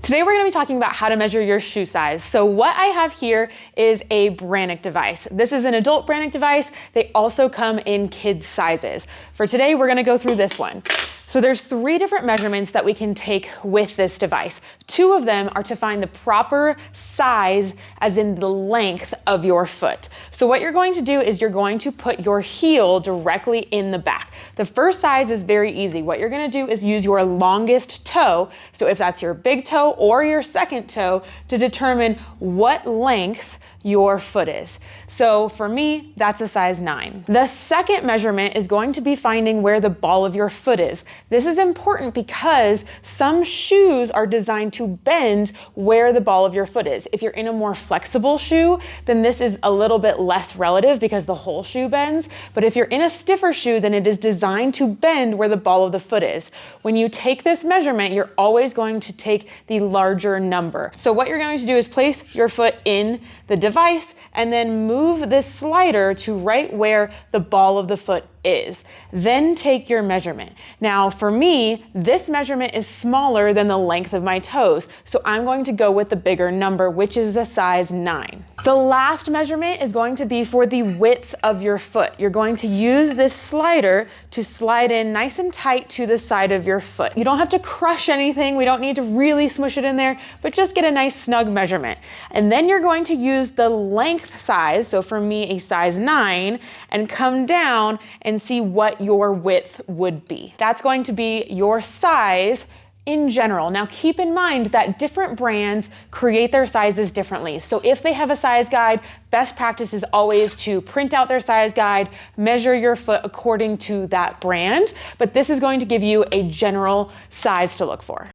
Today we're going to be talking about how to measure your shoe size. So what I have here is a Brannick device. This is an adult Brannick device. They also come in kids sizes. For today, we're going to go through this one. So there's 3 different measurements that we can take with this device. 2 of them are to find the proper size, as in the length of your foot. So what you're going to do is you're going to put your heel directly in the back. The first size is very easy. What you're going to do is use your longest toe. So if that's your big toe or your second toe, to determine what length your foot is. So for me, that's a size 9. The second measurement is going to be finding where the ball of your foot is. This is important because some shoes are designed to bend where the ball of your foot is. If you're in a more flexible shoe, then this is a little bit less relative because the whole shoe bends. But if you're in a stiffer shoe, then it is designed to bend where the ball of the foot is. When you take this measurement, you're always going to take the larger number. So what you're going to do is place your foot in the device and then move this slider to right where the ball of the foot is. Then take your measurement. Now for me, this measurement is smaller than the length of my toes, so I'm going to go with the bigger number, which is a size 9. The last measurement is going to be for the width of your foot. You're going to use this slider to slide in nice and tight to the side of your foot. You don't have to crush anything. We don't need to really smush it in there, but just get a nice snug measurement. And then you're going to use the length size, so for me, a size 9, and come down and see what your width would be. That's going to be your size in general. Now keep in mind that different brands create their sizes differently. So if they have a size guide, best practice is always to print out their size guide, measure your foot according to that brand, but this is going to give you a general size to look for.